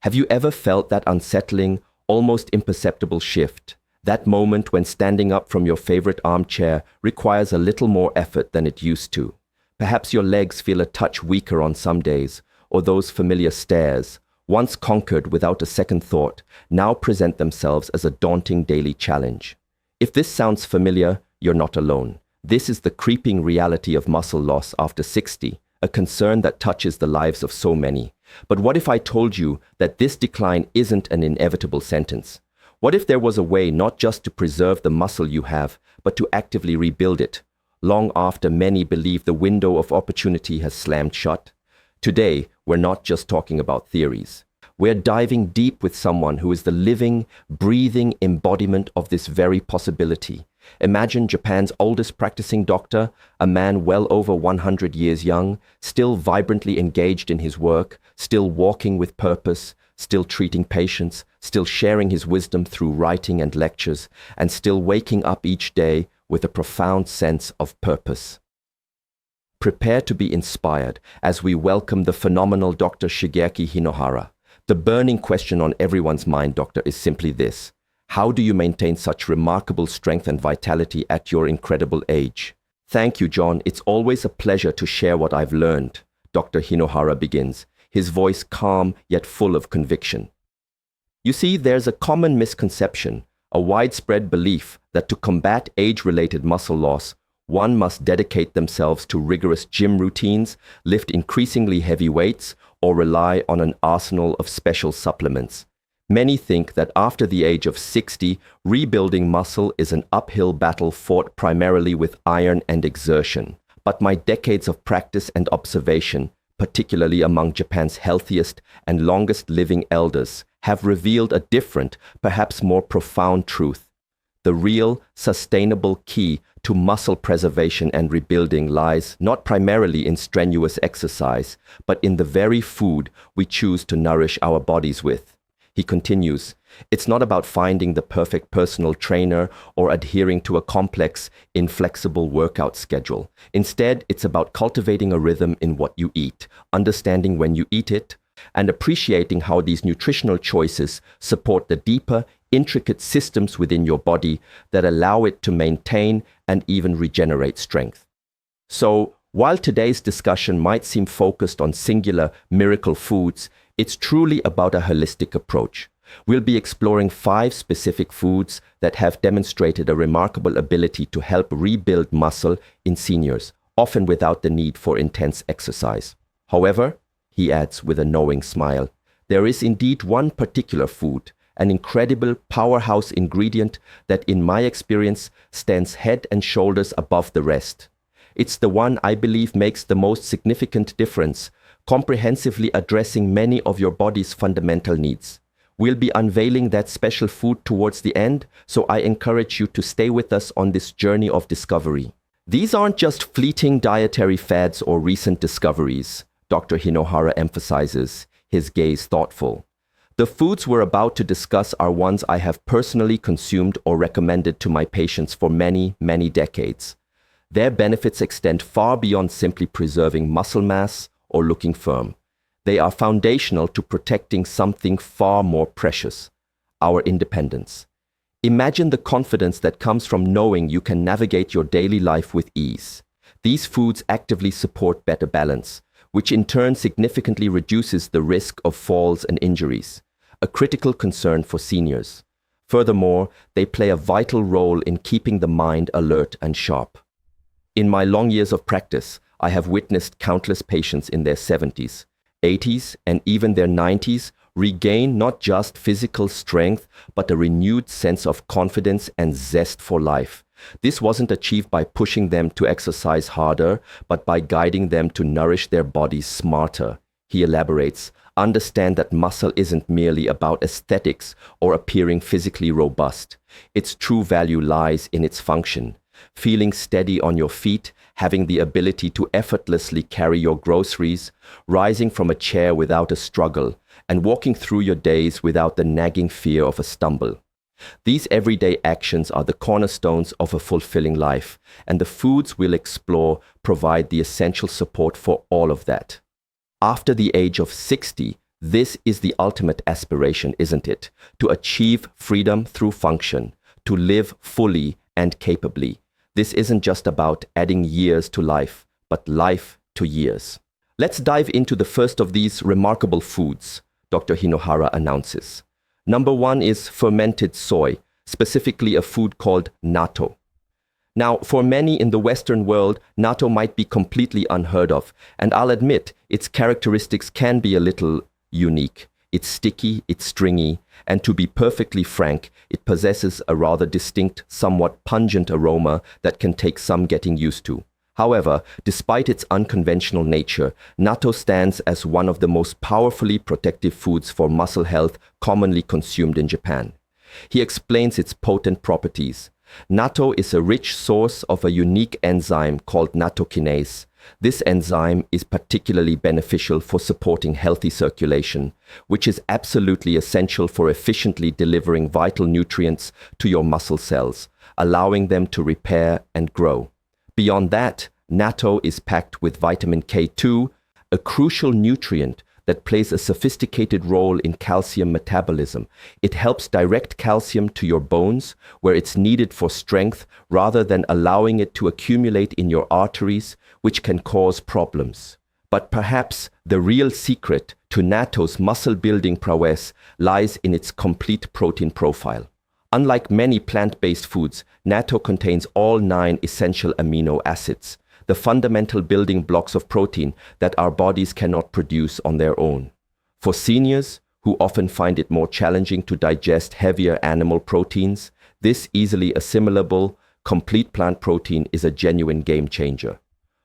Have you ever felt that unsettling, almost imperceptible shift? That moment when standing up from your favorite armchair requires a little more effort than it used to. Perhaps your legs feel a touch weaker on some days, or those familiar stairs, once conquered without a second thought, now present themselves as a daunting daily challenge. If this sounds familiar, you're not alone. This is the creeping reality of muscle loss after 60, a concern that touches the lives of so many. But what if I told you that this decline isn't an inevitable sentence? What if there was a way not just to preserve the muscle you have, but to actively rebuild it, long after many believe the window of opportunity has slammed shut? Today, we're not just talking about theories. We're diving deep with someone who is the living, breathing embodiment of this very possibility. Imagine Japan's oldest practicing doctor, a man well over 100 years young, still vibrantly engaged in his work, still walking with purpose, still treating patients, still sharing his wisdom through writing and lectures, and still waking up each day with a profound sense of purpose. Prepare to be inspired as we welcome the phenomenal Dr. Shigeaki Hinohara. The burning question on everyone's mind, doctor, is simply this. How do you maintain such remarkable strength and vitality at your incredible age? Thank you, John. It's always a pleasure to share what I've learned, Dr. Hinohara begins, his voice calm yet full of conviction. You see, there's a common misconception, a widespread belief that to combat age-related muscle loss, one must dedicate themselves to rigorous gym routines, lift increasingly heavy weights, or rely on an arsenal of special supplements. Many think that after the age of 60, rebuilding muscle is an uphill battle fought primarily with iron and exertion. But my decades of practice and observation, particularly among Japan's healthiest and longest living elders, have revealed a different, perhaps more profound truth. The real, sustainable key to muscle preservation and rebuilding lies not primarily in strenuous exercise, but in the very food we choose to nourish our bodies with. He continues, it's not about finding the perfect personal trainer or adhering to a complex, inflexible workout schedule. Instead, it's about cultivating a rhythm in what you eat, understanding when you eat it, and appreciating how these nutritional choices support the deeper, intricate systems within your body that allow it to maintain and even regenerate strength. So, while today's discussion might seem focused on singular miracle foods, it's truly about a holistic approach. We'll be exploring 5 specific foods that have demonstrated a remarkable ability to help rebuild muscle in seniors, often without the need for intense exercise. However, he adds with a knowing smile, there is indeed one particular food, an incredible powerhouse ingredient that in my experience stands head and shoulders above the rest. It's the one I believe makes the most significant difference, comprehensively addressing many of your body's fundamental needs. We'll be unveiling that special food towards the end, so I encourage you to stay with us on this journey of discovery. These aren't just fleeting dietary fads or recent discoveries, Dr. Hinohara emphasizes, his gaze thoughtful. The foods we're about to discuss are ones I have personally consumed or recommended to my patients for many, many decades. Their benefits extend far beyond simply preserving muscle mass or looking firm. They are foundational to protecting something far more precious, our independence. Imagine the confidence that comes from knowing you can navigate your daily life with ease. These foods actively support better balance, which in turn significantly reduces the risk of falls and injuries, a critical concern for seniors. Furthermore, they play a vital role in keeping the mind alert and sharp. In my long years of practice, I have witnessed countless patients in their 70s, 80s, and even their 90s regain not just physical strength, but a renewed sense of confidence and zest for life. This wasn't achieved by pushing them to exercise harder, but by guiding them to nourish their bodies smarter. He elaborates, understand that muscle isn't merely about aesthetics or appearing physically robust. Its true value lies in its function. Feeling steady on your feet, having the ability to effortlessly carry your groceries, rising from a chair without a struggle, and walking through your days without the nagging fear of a stumble. These everyday actions are the cornerstones of a fulfilling life, and the foods we'll explore provide the essential support for all of that. After the age of 60, This is the ultimate aspiration, isn't it? To achieve freedom through function, to live fully and capably. This isn't just about adding years to life, but life to years. Let's dive into the first of these remarkable foods, Dr. Hinohara announces. Number 1 is fermented soy, specifically a food called natto. Now, for many in the Western world, natto might be completely unheard of, and I'll admit its characteristics can be a little unique. It's sticky, it's stringy, and to be perfectly frank, it possesses a rather distinct, somewhat pungent aroma that can take some getting used to. However, despite its unconventional nature, natto stands as one of the most powerfully protective foods for muscle health commonly consumed in Japan. He explains its potent properties. Natto is a rich source of a unique enzyme called nattokinase. This enzyme is particularly beneficial for supporting healthy circulation, which is absolutely essential for efficiently delivering vital nutrients to your muscle cells, allowing them to repair and grow. Beyond that, natto is packed with vitamin K2, a crucial nutrient that plays a sophisticated role in calcium metabolism. It helps direct calcium to your bones, where it's needed for strength, rather than allowing it to accumulate in your arteries, which can cause problems. But perhaps the real secret to natto's muscle-building prowess lies in its complete protein profile. Unlike many plant-based foods, natto contains all 9 essential amino acids, the fundamental building blocks of protein that our bodies cannot produce on their own. For seniors, who often find it more challenging to digest heavier animal proteins, this easily assimilable, complete plant protein is a genuine game changer.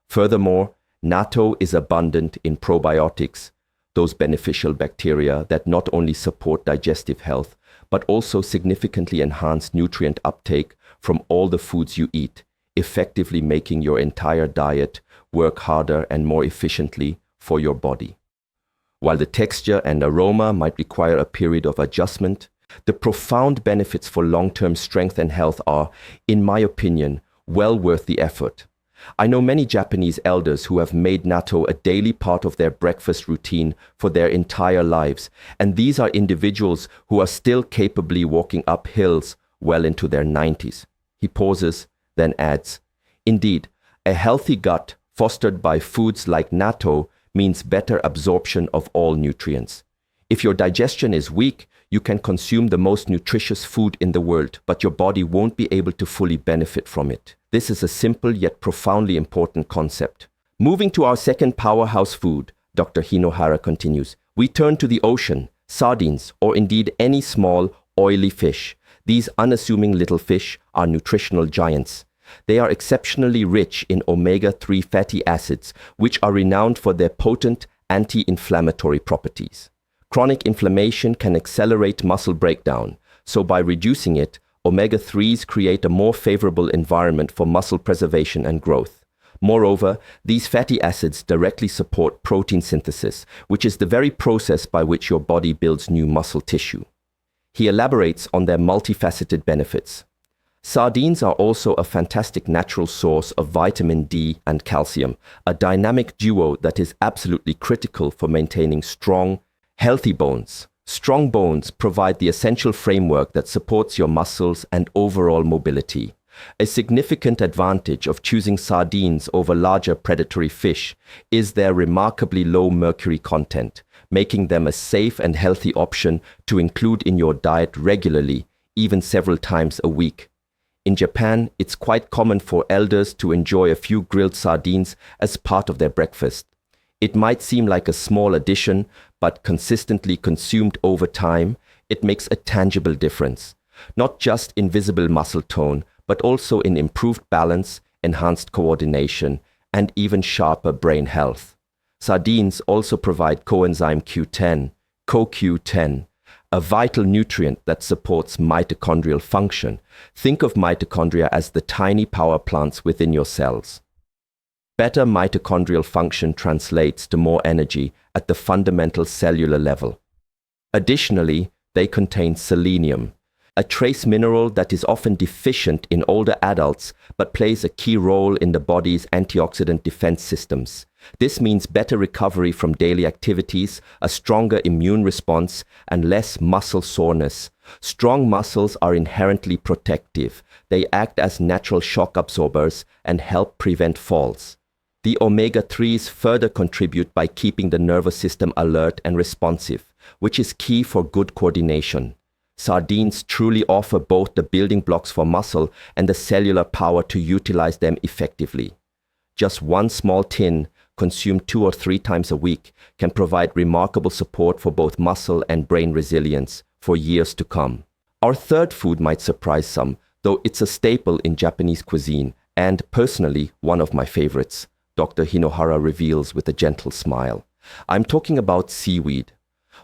Furthermore, natto is abundant in probiotics, those beneficial bacteria that not only support digestive health, but also significantly enhance nutrient uptake from all the foods you eat, effectively making your entire diet work harder and more efficiently for your body. While the texture and aroma might require a period of adjustment, the profound benefits for long-term strength and health are, in my opinion, well worth the effort. I know many Japanese elders who have made natto a daily part of their breakfast routine for their entire lives, and these are individuals who are still capably walking up hills well into their 90s. He pauses, then adds, "Indeed, a healthy gut fostered by foods like natto means better absorption of all nutrients. If your digestion is weak, you can consume the most nutritious food in the world, but your body won't be able to fully benefit from it." This is a simple yet profoundly important concept. Moving to our second powerhouse food, Dr. Hinohara continues, we turn to the ocean, sardines, or indeed any small, oily fish. These unassuming little fish are nutritional giants. They are exceptionally rich in omega-3 fatty acids, which are renowned for their potent anti-inflammatory properties. Chronic inflammation can accelerate muscle breakdown, so by reducing it, omega-3s create a more favorable environment for muscle preservation and growth. Moreover, these fatty acids directly support protein synthesis, which is the very process by which your body builds new muscle tissue. He elaborates on their multifaceted benefits. Sardines are also a fantastic natural source of vitamin D and calcium, a dynamic duo that is absolutely critical for maintaining strong, healthy bones. Strong bones provide the essential framework that supports your muscles and overall mobility. A significant advantage of choosing sardines over larger predatory fish is their remarkably low mercury content, making them a safe and healthy option to include in your diet regularly, even several times a week. In Japan, it's quite common for elders to enjoy a few grilled sardines as part of their breakfast. It might seem like a small addition, but consistently consumed over time, it makes a tangible difference, not just in visible muscle tone, but also in improved balance, enhanced coordination, and even sharper brain health. Sardines also provide coenzyme Q10, CoQ10, a vital nutrient that supports mitochondrial function. Think of mitochondria as the tiny power plants within your cells. Better mitochondrial function translates to more energy at the fundamental cellular level. Additionally, they contain selenium. a trace mineral that is often deficient in older adults but plays a key role in the body's antioxidant defense systems. This means better recovery from daily activities, a stronger immune response, and less muscle soreness. Strong muscles are inherently protective. They act as natural shock absorbers and help prevent falls. The omega-3s further contribute by keeping the nervous system alert and responsive, which is key for good coordination. Sardines truly offer both the building blocks for muscle and the cellular power to utilize them effectively. Just one small tin, consumed 2 or 3 times a week, can provide remarkable support for both muscle and brain resilience for years to come. Our third food might surprise some, though it's a staple in Japanese cuisine and, personally, one of my favorites, Dr. Hinohara reveals with a gentle smile. I'm talking about seaweed.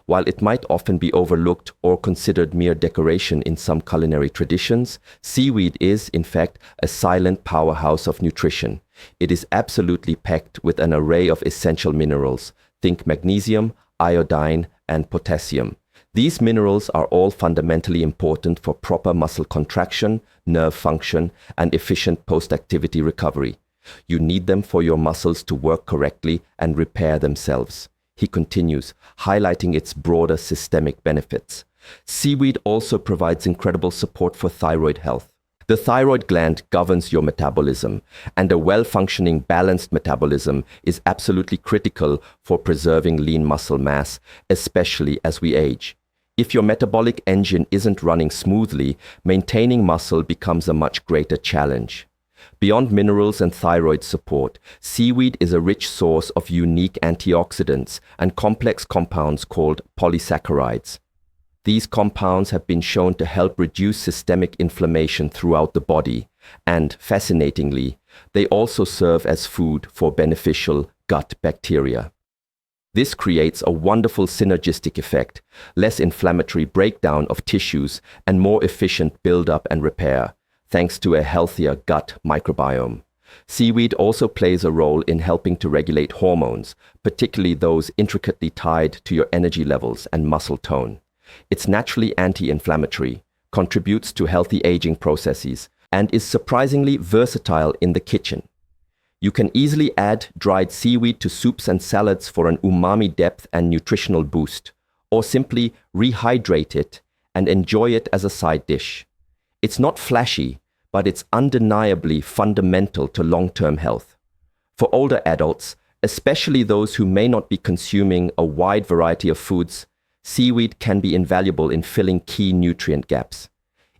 While it might often be overlooked or considered mere decoration in some culinary traditions, seaweed is, in fact, a silent powerhouse of nutrition. It is absolutely packed with an array of essential minerals. Think magnesium, iodine, and potassium. These minerals are all fundamentally important for proper muscle contraction, nerve function, and efficient post-activity recovery. You need them for your muscles to work correctly and repair themselves. He continues, highlighting its broader systemic benefits. Seaweed also provides incredible support for thyroid health. The thyroid gland governs your metabolism, and a well-functioning, balanced metabolism is absolutely critical for preserving lean muscle mass, especially as we age. If your metabolic engine isn't running smoothly, maintaining muscle becomes a much greater challenge. Beyond minerals and thyroid support, seaweed is a rich source of unique antioxidants and complex compounds called polysaccharides. These compounds have been shown to help reduce systemic inflammation throughout the body, and, fascinatingly, they also serve as food for beneficial gut bacteria. This creates a wonderful synergistic effect, less inflammatory breakdown of tissues and more efficient buildup and repair, thanks to a healthier gut microbiome. Seaweed also plays a role in helping to regulate hormones, particularly those intricately tied to your energy levels and muscle tone. It's naturally anti-inflammatory, contributes to healthy aging processes, and is surprisingly versatile in the kitchen. You can easily add dried seaweed to soups and salads for an umami depth and nutritional boost, or simply rehydrate it and enjoy it as a side dish. It's not flashy, but it's undeniably fundamental to long-term health. For older adults, especially those who may not be consuming a wide variety of foods, seaweed can be invaluable in filling key nutrient gaps.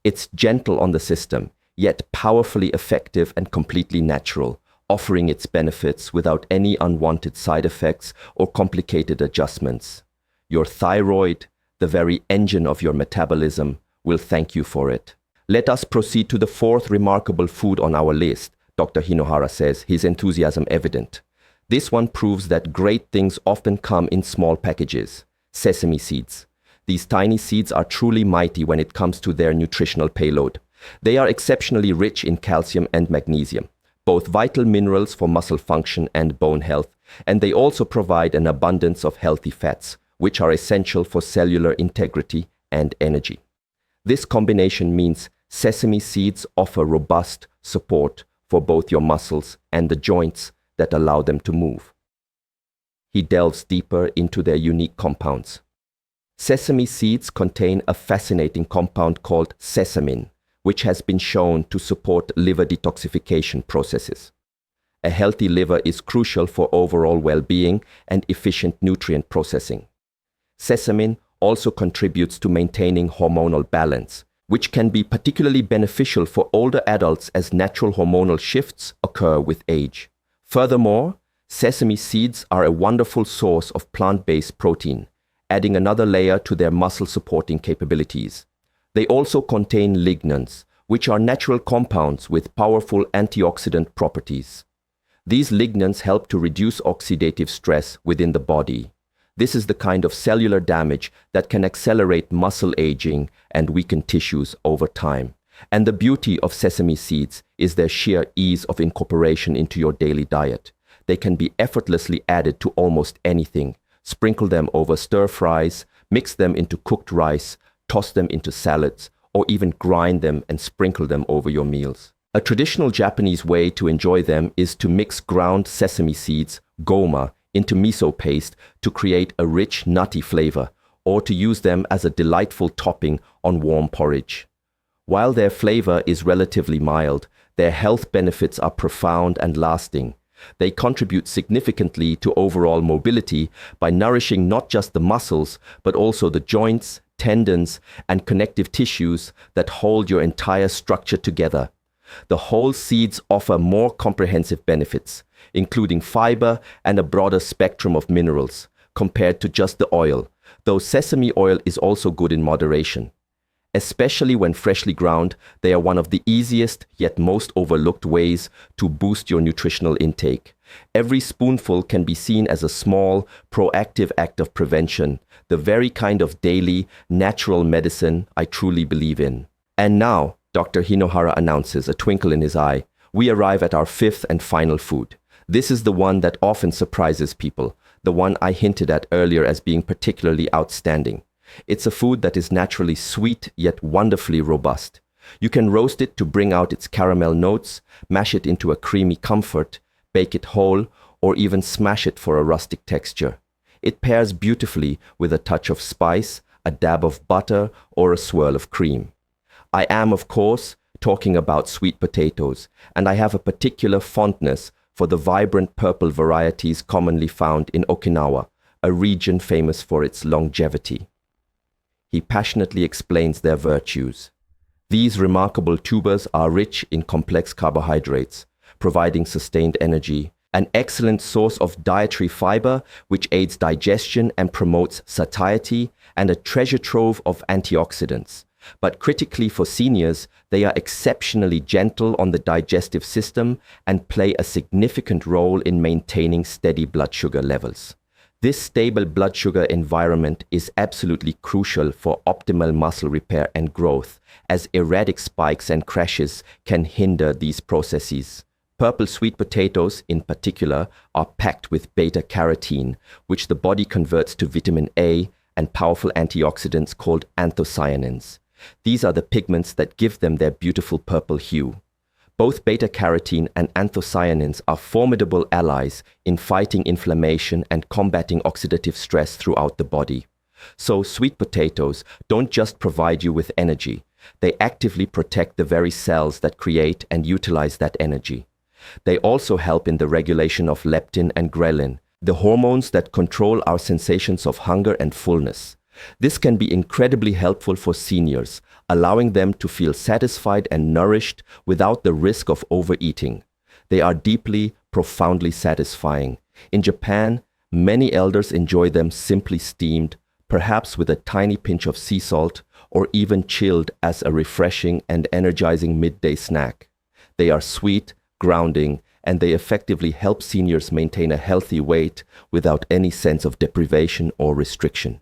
It's gentle on the system, yet powerfully effective and completely natural, offering its benefits without any unwanted side effects or complicated adjustments. Your thyroid, the very engine of your metabolism, will thank you for it. Let us proceed to the fourth remarkable food on our list, Dr. Hinohara says, his enthusiasm evident. This one proves that great things often come in small packages. Sesame seeds. These tiny seeds are truly mighty when it comes to their nutritional payload. They are exceptionally rich in calcium and magnesium, both vital minerals for muscle function and bone health, and they also provide an abundance of healthy fats, which are essential for cellular integrity and energy. This combination means sesame seeds offer robust support for both your muscles and the joints that allow them to move. He delves deeper into their unique compounds. Sesame seeds contain a fascinating compound called sesamin, which has been shown to support liver detoxification processes. A healthy liver is crucial for overall well-being and efficient nutrient processing. Sesamin also contributes to maintaining hormonal balance, which can be particularly beneficial for older adults as natural hormonal shifts occur with age. Furthermore, sesame seeds are a wonderful source of plant-based protein, adding another layer to their muscle-supporting capabilities. They also contain lignans, which are natural compounds with powerful antioxidant properties. These lignans help to reduce oxidative stress within the body. This is the kind of cellular damage that can accelerate muscle aging and weaken tissues over time. And the beauty of sesame seeds is their sheer ease of incorporation into your daily diet. They can be effortlessly added to almost anything. Sprinkle them over stir fries, mix them into cooked rice, toss them into salads, or even grind them and sprinkle them over your meals. A traditional Japanese way to enjoy them is to mix ground sesame seeds, goma, into miso paste to create a rich, nutty flavor, or to use them as a delightful topping on warm porridge. While their flavor is relatively mild, their health benefits are profound and lasting. They contribute significantly to overall mobility by nourishing not just the muscles, but also the joints, tendons, and connective tissues that hold your entire structure together. The whole seeds offer more comprehensive benefits, including fiber and a broader spectrum of minerals, compared to just the oil, though sesame oil is also good in moderation. Especially when freshly ground, they are one of the easiest yet most overlooked ways to boost your nutritional intake. Every spoonful can be seen as a small, proactive act of prevention, the very kind of daily, natural medicine I truly believe in. And now, Dr. Hinohara announces, a twinkle in his eye, we arrive at our fifth and final food. This is the one that often surprises people, the one I hinted at earlier as being particularly outstanding. It's a food that is naturally sweet yet wonderfully robust. You can roast it to bring out its caramel notes, mash it into a creamy comfort, bake it whole, or even smash it for a rustic texture. It pairs beautifully with a touch of spice, a dab of butter, or a swirl of cream. I am, of course, talking about sweet potatoes, and I have a particular fondness for the vibrant purple varieties commonly found in Okinawa, a region famous for its longevity. He passionately explains their virtues. These remarkable tubers are rich in complex carbohydrates, providing sustained energy, an excellent source of dietary fiber which aids digestion and promotes satiety, and a treasure trove of antioxidants. But critically for seniors, they are exceptionally gentle on the digestive system and play a significant role in maintaining steady blood sugar levels. This stable blood sugar environment is absolutely crucial for optimal muscle repair and growth, as erratic spikes and crashes can hinder these processes. Purple sweet potatoes, in particular, are packed with beta-carotene, which the body converts to vitamin A and powerful antioxidants called anthocyanins. These are the pigments that give them their beautiful purple hue. Both beta-carotene and anthocyanins are formidable allies in fighting inflammation and combating oxidative stress throughout the body. So sweet potatoes don't just provide you with energy, they actively protect the very cells that create and utilize that energy. They also help in the regulation of leptin and ghrelin, the hormones that control our sensations of hunger and fullness. This can be incredibly helpful for seniors, allowing them to feel satisfied and nourished without the risk of overeating. They are deeply, profoundly satisfying. In Japan, many elders enjoy them simply steamed, perhaps with a tiny pinch of sea salt, or even chilled as a refreshing and energizing midday snack. They are sweet, grounding, and they effectively help seniors maintain a healthy weight without any sense of deprivation or restriction.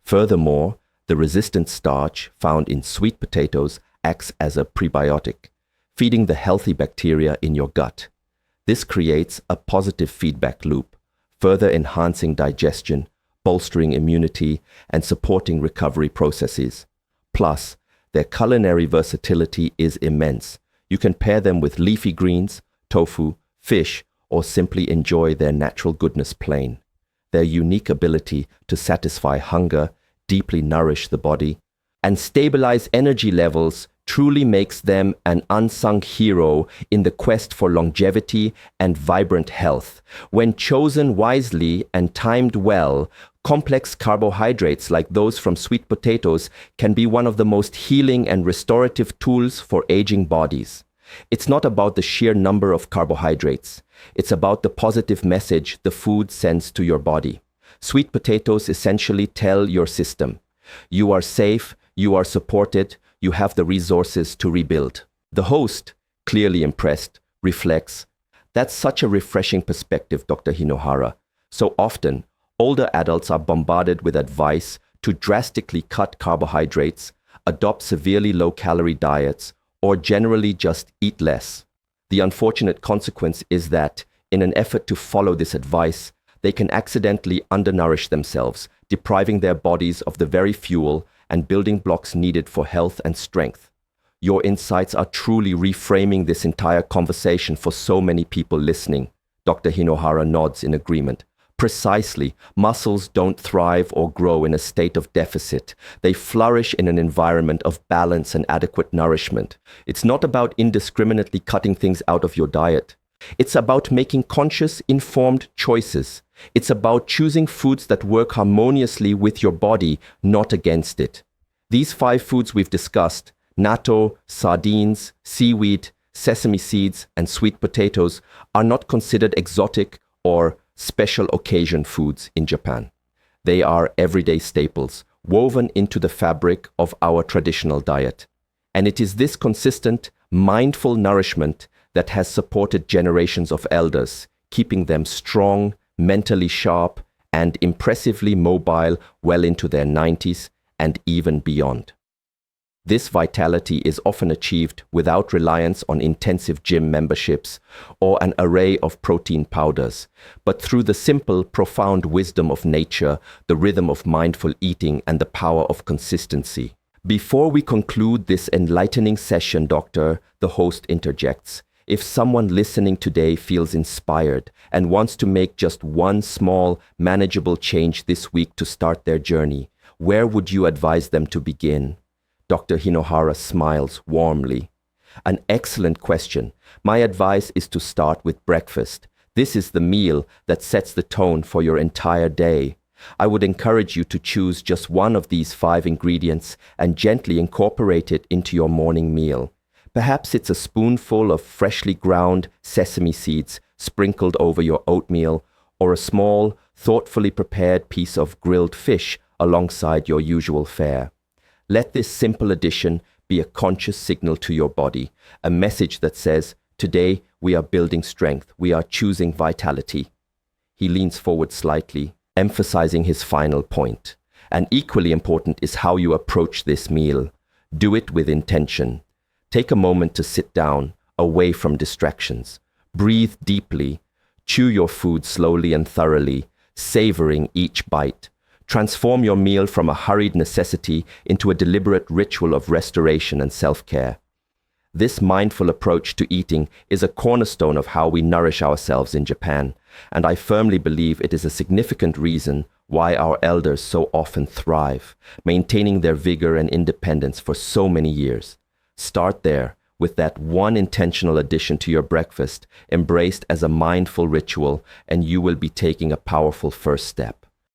Furthermore, the resistant starch found in sweet potatoes acts as a prebiotic, feeding the healthy bacteria in your gut. This creates a positive feedback loop, further enhancing digestion, bolstering immunity, and supporting recovery processes. Plus, their culinary versatility is immense. You can pair them with leafy greens, tofu, fish, or simply enjoy their natural goodness plain. Their unique ability to satisfy hunger, deeply nourish the body, and stabilize energy levels truly makes them an unsung hero in the quest for longevity and vibrant health. When chosen wisely and timed well, complex carbohydrates like those from sweet potatoes can be one of the most healing and restorative tools for aging bodies. It's not about the sheer number of carbohydrates. It's about the positive message the food sends to your body. Sweet potatoes essentially tell your system, you are safe, you are supported, you have the resources to rebuild. The host, clearly impressed, reflects, that's such a refreshing perspective, Dr. Hinohara. So often, older adults are bombarded with advice to drastically cut carbohydrates, adopt severely low-calorie diets, or generally just eat less. The unfortunate consequence is that, in an effort to follow this advice, they can accidentally undernourish themselves, depriving their bodies of the very fuel and building blocks needed for health and strength. Your insights are truly reframing this entire conversation for so many people listening. Dr. Hinohara nods in agreement. Precisely, muscles don't thrive or grow in a state of deficit. They flourish in an environment of balance and adequate nourishment. It's not about indiscriminately cutting things out of your diet. It's about making conscious, informed choices. It's about choosing foods that work harmoniously with your body, not against it. These 5 foods we've discussed, natto, sardines, seaweed, sesame seeds, and sweet potatoes, are not considered exotic or special occasion foods in Japan. They are everyday staples, woven into the fabric of our traditional diet. And it is this consistent, mindful nourishment that has supported generations of elders, keeping them strong, mentally sharp, and impressively mobile well into their 90s and even beyond. This vitality is often achieved without reliance on intensive gym memberships or an array of protein powders, but through the simple, profound wisdom of nature, the rhythm of mindful eating, and the power of consistency. Before we conclude this enlightening session, Doctor, the host interjects, if someone listening today feels inspired and wants to make just one small, manageable change this week to start their journey, where would you advise them to begin? Dr. Hinohara smiles warmly. An excellent question. My advice is to start with breakfast. This is the meal that sets the tone for your entire day. I would encourage you to choose just one of these 5 ingredients and gently incorporate it into your morning meal. Perhaps it's a spoonful of freshly ground sesame seeds sprinkled over your oatmeal, or a small, thoughtfully prepared piece of grilled fish alongside your usual fare. Let this simple addition be a conscious signal to your body, a message that says, today we are building strength, we are choosing vitality. He leans forward slightly, emphasizing his final point. And equally important is how you approach this meal. Do it with intention. Take a moment to sit down, away from distractions. Breathe deeply. Chew your food slowly and thoroughly, savoring each bite. Transform your meal from a hurried necessity into a deliberate ritual of restoration and self-care. This mindful approach to eating is a cornerstone of how we nourish ourselves in Japan, and I firmly believe it is a significant reason why our elders so often thrive, maintaining their vigor and independence for so many years. Start there, with that one intentional addition to your breakfast, embraced as a mindful ritual, and you will be taking a powerful first step.